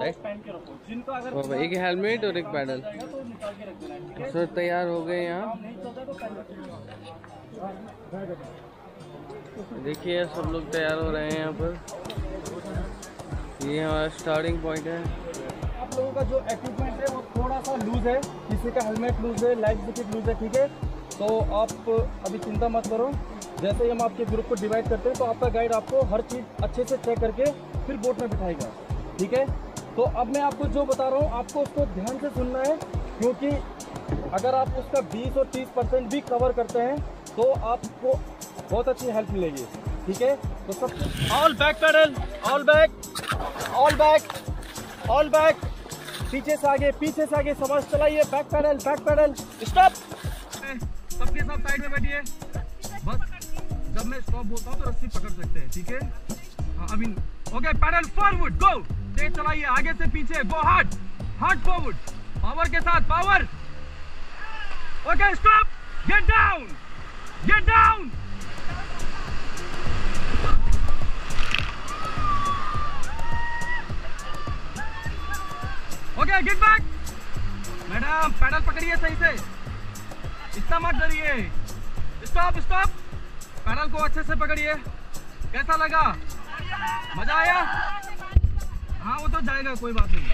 एक हेलमेट और एक पैडल। सर तैयार हो गए यहाँ। देखिए सब लोग तैयार हो रहे हैं यहाँ पर। ये हमारा स्टार्टिंग पॉइंट है। आप लोगों का जो इक्विपमेंट है वो थोड़ा सा लूज है, किसी का हेलमेट लूज है, लाइफ जैकेट लूज है, ठीक है। तो आप अभी चिंता मत करो, जैसे ही हम आपके ग्रुप को डिवाइड करते हैं तो आपका गाइड आपको हर चीज़ अच्छे से चेक करके फिर बोट में बिठाएगा, ठीक है। तो अब मैं आपको जो बता रहा हूँ आपको उसको ध्यान से सुनना है, क्योंकि अगर आप उसका 20 और 30% भी कवर करते हैं तो आपको बहुत अच्छी हेल्प मिलेगी, ठीक है। तो सब all back pedal, all back, all back, all back, पीछे से आगे समझ चलाइए, बैक पैडल, स्टॉप। सबके सब साइड में बैठिए, बस जब मैं स्टॉप बोलता हूँ तो रस्सी पकड़ सकते हैं, ठीक है। I mean okay, paddle forward, go, तेज चलाइए, आगे से पीछे, गो हार्ड फॉरवर्ड, पावर के साथ, power. Okay stop, get down, okay get back. Madam pedal पकड़िए सही से, इतना मत डरिए। स्टॉप, पैडल को अच्छे से पकड़िए। कैसा लगा, मजा आया? हाँ वो तो जाएगा, कोई बात नहीं।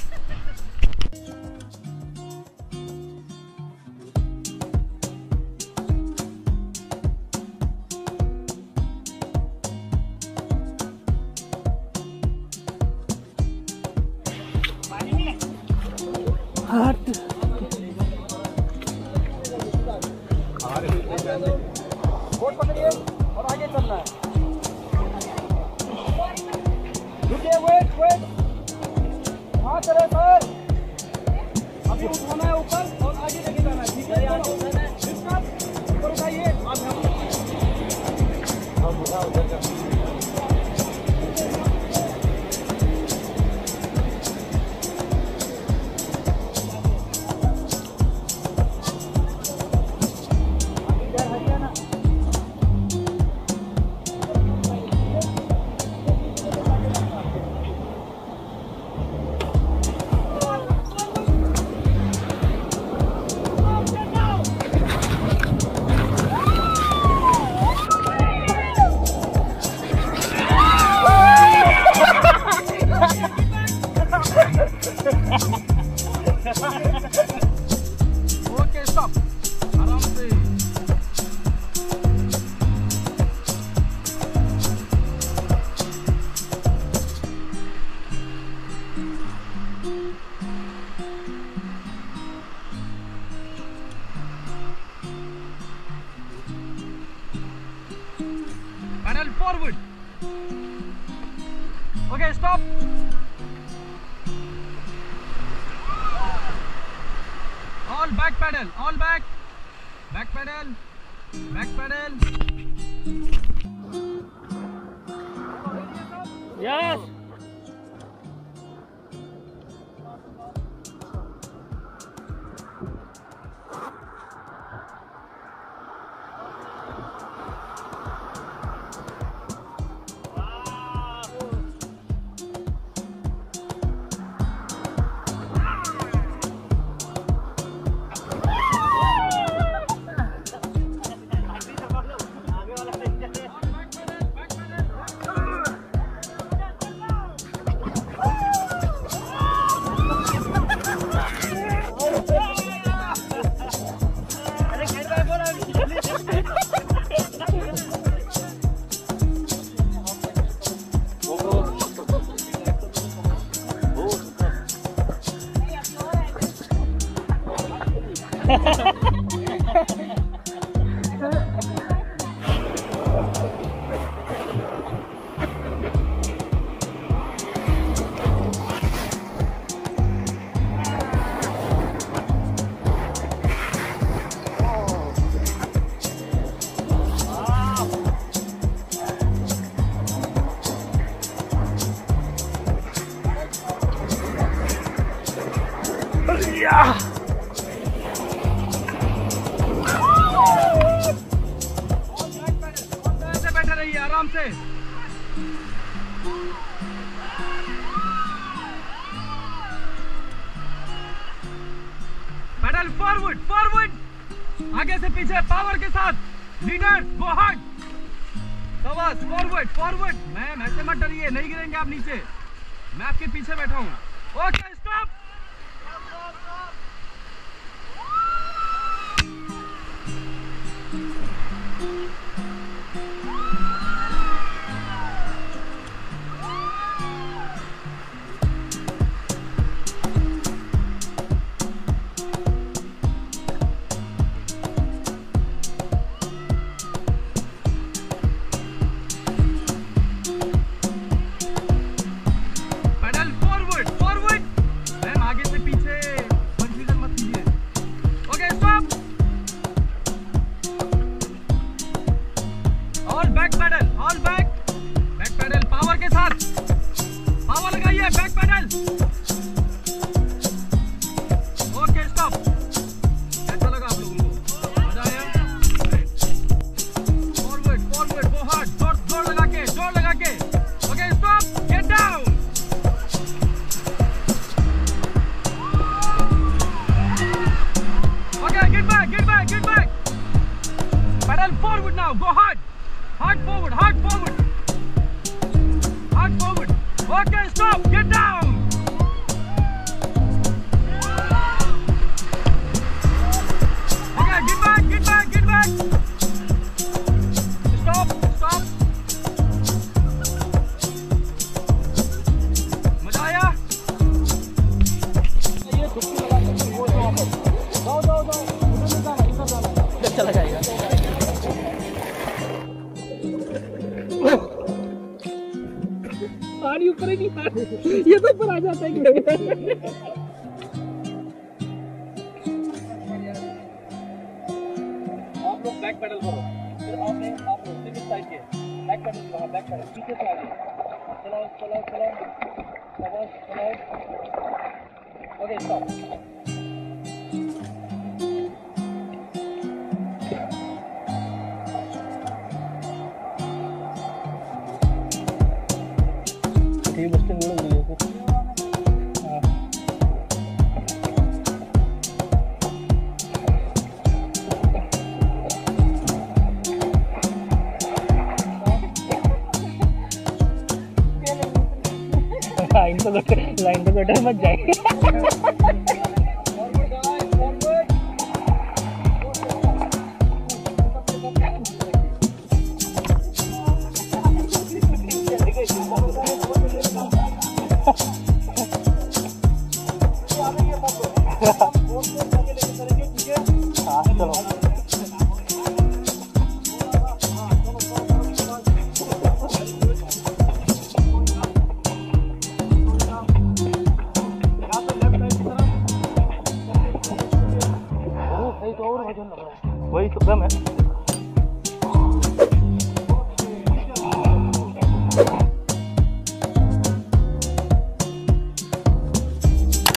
बोट पकड़िए और आगे चलना है। रुकिए, वेट, हाँ चले सर, अभी उठाना है ऊपर और आगे लेके जाना है, ठीक है। ऊपर उठाइए, ओके स्टॉप, आराम से। Pedal forward, okay stop. All back pedal, all back pedal. Yes. बैठे रहिए आराम से। आगे से पीछे पावर के साथ, लीडर गो हार्ड, शाबाश, फॉरवर्ड फॉरवर्ड। मैम ऐसे मत डरिए, नहीं गिरेंगे आप नीचे, मैं आपके पीछे बैठा हूँ। Okay stop. Forward now, go hard, hard forward, hard forward, hard forward. Okay, stop, get down. Okay, get back, get back, get back. Stop, stop. मजा आया? ये छुट्टी लगा के वो जाओ जाओ जाओ, उधर नहीं जाना, इधर जाना। चला जाएगा। पानी ऊपर ही नहीं, ये तो ऊपर आ जाता है। आप लोग बैक पेडल करो, फिर आप लोग सिविल साइड के बैक पेडल करो, बैक पेडल पीछे से आगे चलाओ चलाओ चलाओ, चलाओ चलाओ। Okay stop. ये बस्ते बोल रही है तो लाइन तो गटर मत जाए। वही तो कम है।